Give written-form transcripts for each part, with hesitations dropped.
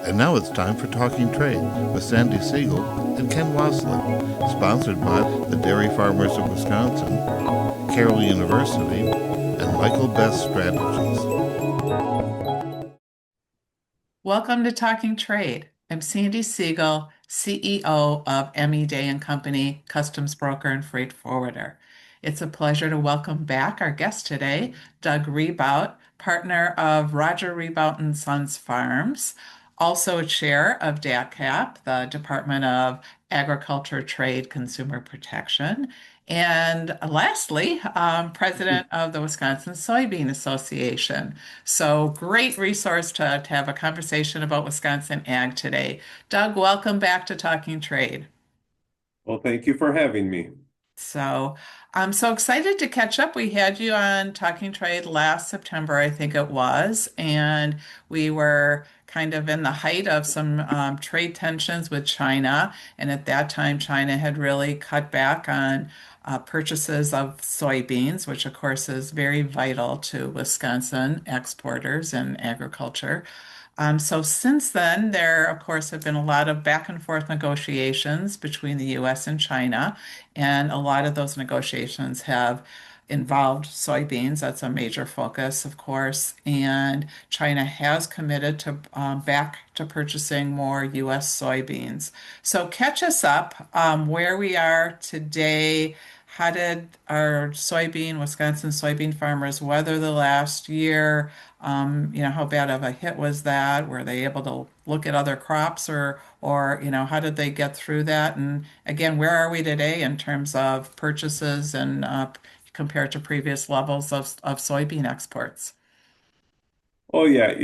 And now it's time for Talking Trade with Sandi Siegel and Ken Wassler, sponsored by the Dairy Farmers of Wisconsin, Carroll University, and Michael Best Strategies. Welcome to Talking Trade. I'm Sandi Siegel, CEO of ME Day and Company, Customs Broker and Freight Forwarder. It's a pleasure to welcome back our guest today, Doug Rebout, partner of Roger Rebout and Sons Farms, also a chair of DATCP, the Department of Agriculture, Trade, Consumer Protection, and lastly, president of the Wisconsin Soybean Association. So great resource to have a conversation about Wisconsin ag today. Doug, welcome back to Talking Trade. Well, thank you for having me. So I'm so excited to catch up. We had you on Talking Trade last September, I think it was, and we were kind of in the height of some trade tensions with China. And at that time, China had really cut back on purchases of soybeans, which of course is very vital to Wisconsin exporters and agriculture. So since then, there, of course, have been a lot of back and forth negotiations between the US and China, and a lot of those negotiations have involved soybeans. That's a major focus, of course, and China has committed to back to purchasing more US soybeans. So catch us up where we are today. How did our Wisconsin soybean farmers weather the last year? How bad of a hit was that? Were they able to look at other crops or, how did they get through that? And again, where are we today in terms of purchases and compared to previous levels of soybean exports? Oh yeah,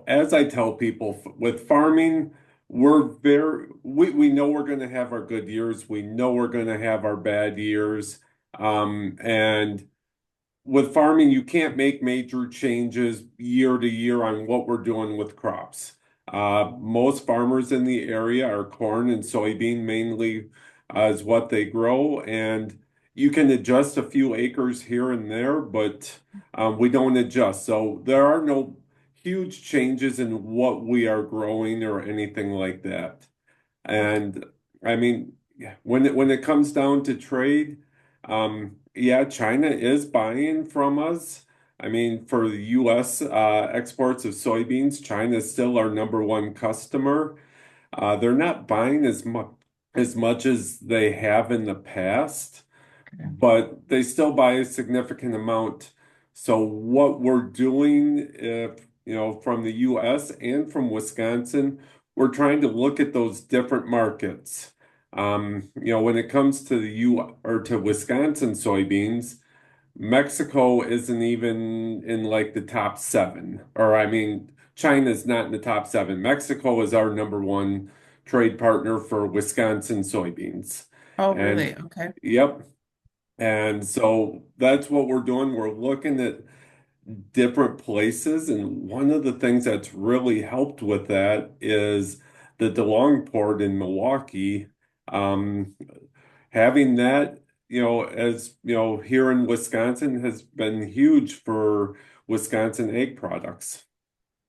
as I tell people with farming, we know we're going to have our good years. We know we're going to have our bad years. And with farming, you can't make major changes year to year on what we're doing with crops. Most farmers in the area are corn and soybean mainly is what they grow, and you can adjust a few acres here and there, but we don't adjust. So there are no huge changes in what we are growing or anything like that. And I mean, yeah, when it comes down to trade, yeah, China is buying from us. I mean, for the U.S. Exports of soybeans, China is still our number one customer. They're not buying as much as they have in the past, but they still buy a significant amount. So what we're doing, if from the U.S. and from Wisconsin, we're trying to look at those different markets. When it comes to the U or to Wisconsin soybeans, Mexico isn't even in like the top seven, or I mean, China's not in the top seven. Mexico is our number one trade partner for Wisconsin soybeans. Oh, really? And Okay. yep. And so that's what we're doing. We're looking at different places. And one of the things that's really helped with that is the DeLong port in Milwaukee. Um, Having that, as here in Wisconsin has been huge for Wisconsin egg products.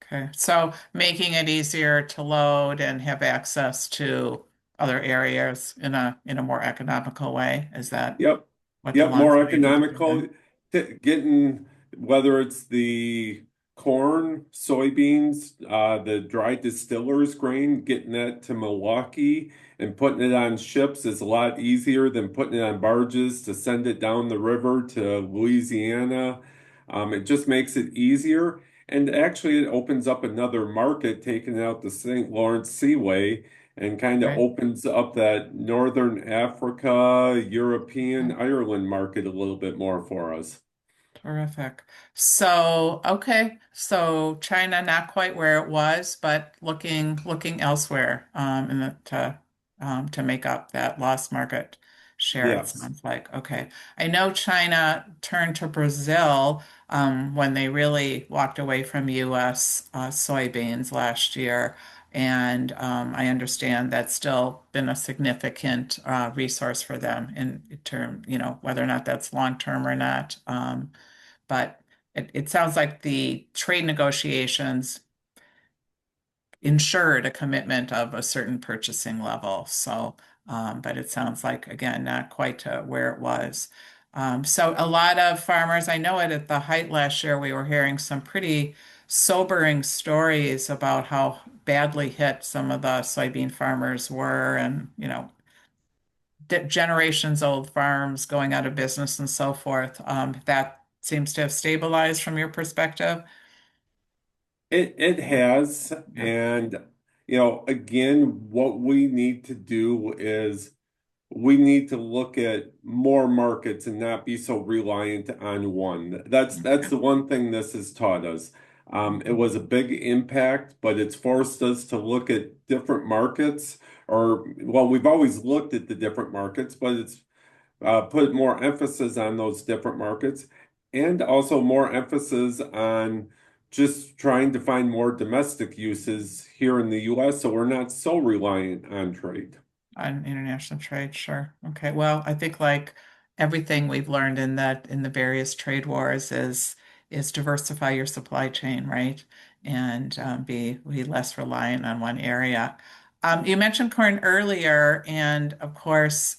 Okay. So making it easier to load and have access to other areas in a more economical way. Is that Yep. what Yep. DeLong's More been able to do economical. then? Getting whether it's the corn, soybeans, the dry distillers grain, getting that to Milwaukee and putting it on ships is a lot easier than putting it on barges to send it down the river to Louisiana. It just makes it easier. And actually, it opens up another market, taking out the St. Lawrence Seaway and kind of Right. opens up that Northern Africa, European, Okay. Ireland market a little bit more for us. Terrific. So, okay. So China not quite where it was, but looking elsewhere to make up that lost market share, it Yes. sounds like. Okay. I know China turned to Brazil when they really walked away from US soybeans last year. And I understand that's still been a significant resource for them in term, whether or not that's long term or not. But it sounds like the trade negotiations ensured a commitment of a certain purchasing level. So, but it sounds like, again, not quite to where it was. So a lot of farmers, I know it at the height last year, we were hearing some pretty sobering stories about how badly hit some of the soybean farmers were, and, generations old farms going out of business and so forth. That seems to have stabilized from your perspective. It has, Yeah. and again, what we need to do is we need to look at more markets and not be so reliant on one. That's Okay. the one thing this has taught us. It was a big impact, but it's forced us to look at different markets, or well, we've always looked at the different markets, but it's put more emphasis on those different markets and also more emphasis on just trying to find more domestic uses here in the US so we're not so reliant on trade. On international trade, sure. Okay. Well, I think like everything we've learned in the various trade wars is diversify your supply chain, right? And be less reliant on one area. You mentioned corn earlier, and of course,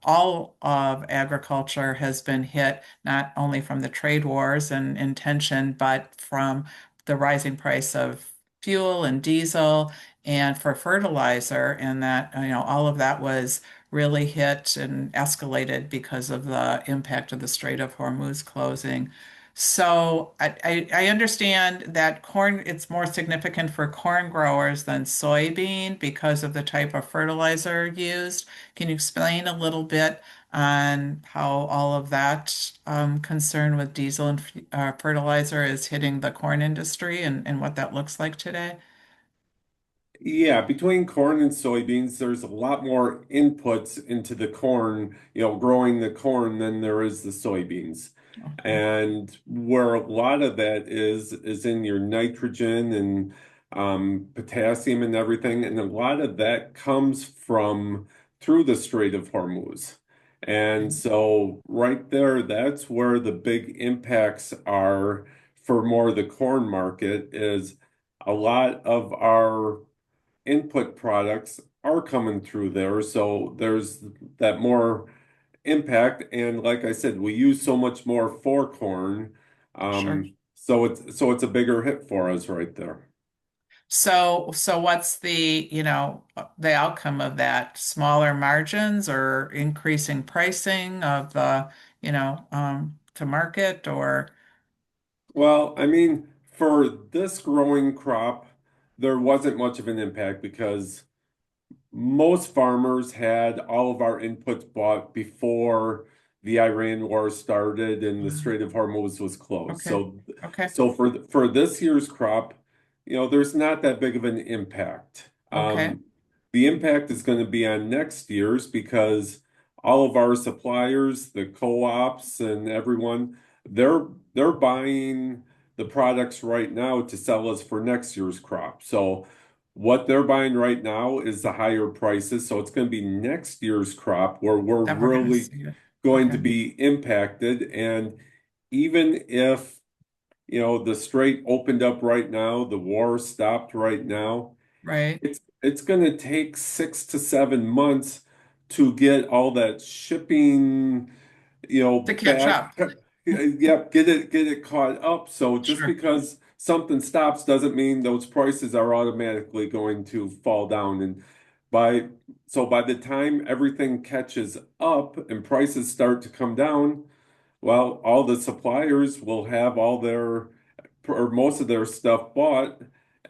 all of agriculture has been hit not only from the trade wars and tension, but from the rising price of fuel and diesel and for fertilizer, and that, all of that was really hit and escalated because of the impact of the Strait of Hormuz closing. So I understand that corn, it's more significant for corn growers than soybean because of the type of fertilizer used. Can you explain a little bit on how all of that concern with diesel and fertilizer is hitting the corn industry and what that looks like today? Yeah, between corn and soybeans, there's a lot more inputs into the corn, growing the corn than there is the soybeans. Okay. And where a lot of that is in your nitrogen and potassium and everything. And a lot of that comes from through the Strait of Hormuz. And so right there, that's where the big impacts are for more the corn market is a lot of our input products are coming through there. So there's that more impact. And like I said, we use so much more for corn. Sure. So it's a bigger hit for us right there. So what's the outcome of that? Smaller margins or increasing pricing of the, to market or Well, I mean, for this growing crop, there wasn't much of an impact because most farmers had all of our inputs bought before the Iran war started and the Mm, Strait of Hormuz was closed. okay. So, Okay. so for this year's crop, there's not that big of an impact. Okay. The impact is going to be on next year's because all of our suppliers, the co-ops and everyone, they're they're buying the products right now to sell us for next year's crop. So what they're buying right now is the higher prices. So it's going to be next year's crop where we're That we're gonna really see it. going to Okay. be impacted. And even if, the strait opened up right now, the war stopped right now, Right. it's going to take 6 to 7 months to get all that shipping, To catch back. up. Yep, get it caught up. So just Sure. because something stops doesn't mean those prices are automatically going to fall down. And by by the time everything catches up and prices start to come down, well, all the suppliers will have all their or most of their stuff bought,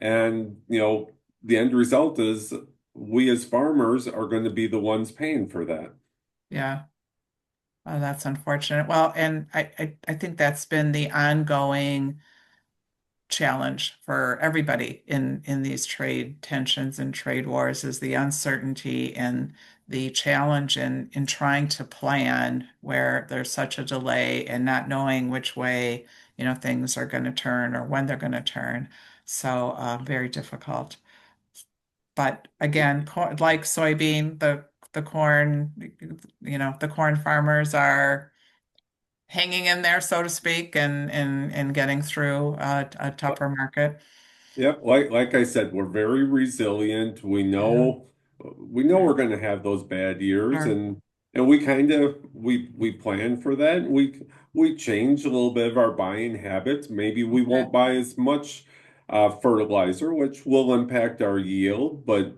and the end result is we as farmers are going to be the ones paying for that. Yeah. Oh, that's unfortunate. Well, and I think that's been the ongoing challenge for everybody in these trade tensions and trade wars is the uncertainty and the challenge in trying to plan where there's such a delay and not knowing which way, things are going to turn or when they're going to turn. So very difficult. But again, like soybean, the corn, the corn farmers are hanging in there, so to speak, and getting through a tougher market. Yep, like I said, we're very resilient. Yeah. We know we're going to have those bad years, Sure. and we kind of we plan for that. We change a little bit of our buying habits. Maybe we Okay. won't buy as much fertilizer, which will impact our yield. But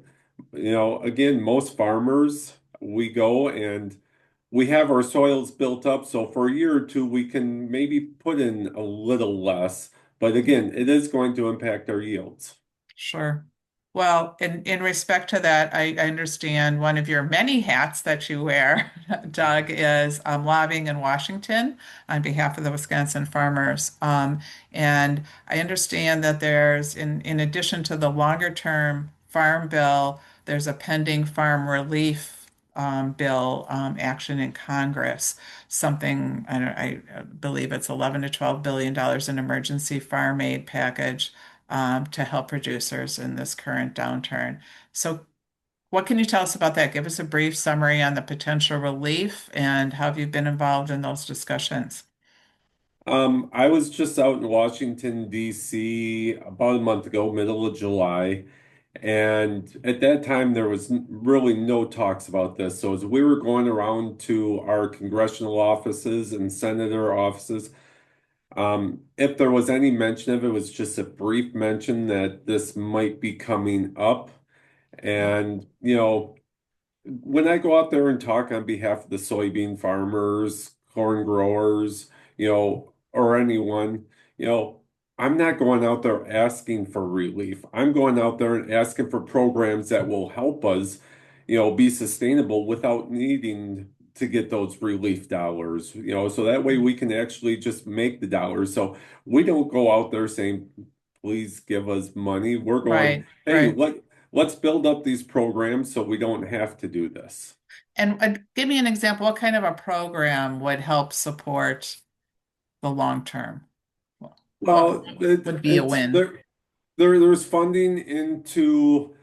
again, most farmers, we go and we have our soils built up, so for a year or two we can maybe put in a little less. But again, it is going to impact our yields. Sure. Well, in respect to that, I understand one of your many hats that you wear, Doug, is lobbying in Washington on behalf of the Wisconsin farmers. And I understand that there's, in addition to the longer term farm bill, there's a pending farm relief bill action in Congress. Something, I believe it's 11 to 12 billion dollars in emergency farm aid package to help producers in this current downturn. So, what can you tell us about that? Give us a brief summary on the potential relief and how have you been involved in those discussions? I was just out in Washington, D.C. about a month ago, middle of July, and at that time there was really no talks about this. So as we were going around to our congressional offices and senator offices, if there was any mention of it, it was just a brief mention that this might be coming up. And, when I go out there and talk on behalf of the soybean farmers, corn growers, or anyone, I'm not going out there asking for relief. I'm going out there and asking for programs that will help us, be sustainable without needing to get those relief dollars, so that way we can actually just make the dollars. So we don't go out there saying, please give us money. We're going, Right, hey, right. let's build up these programs so we don't have to do this. And give me an example. What kind of a program would help support the long term? What Well, would be a it's win? there's funding into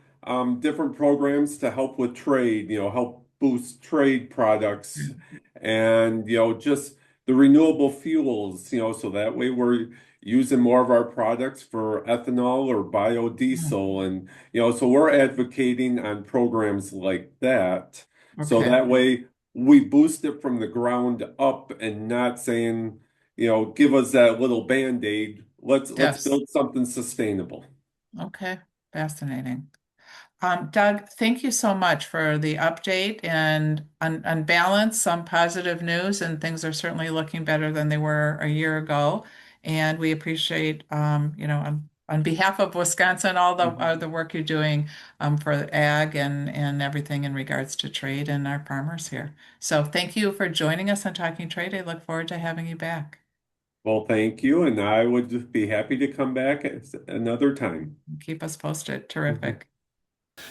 different programs to help with trade, help boost trade products and just the renewable fuels, so that way we're using more of our products for ethanol or biodiesel and so we're advocating on programs like that. So Okay. that way we boost it from the ground up and not saying give us that little band-aid. Let's Yes. build something sustainable. Okay. Fascinating. Doug, thank you so much for the update and on balance, some positive news, and things are certainly looking better than they were a year ago. And we appreciate, on behalf of Wisconsin, all the work you're doing for ag and everything in regards to trade and our farmers here. So thank you for joining us on Talking Trade. I look forward to having you back. Well, thank you, and I would be happy to come back at another time. Keep us posted. Terrific.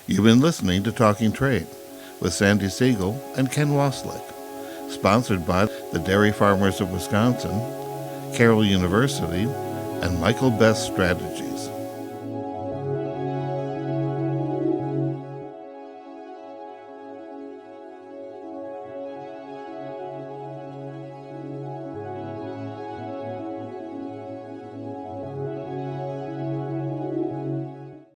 You've been listening to Talking Trade with Sandi Siegel and Ken Waslick, sponsored by the Dairy Farmers of Wisconsin, Carroll University, and Michael Best Strategy.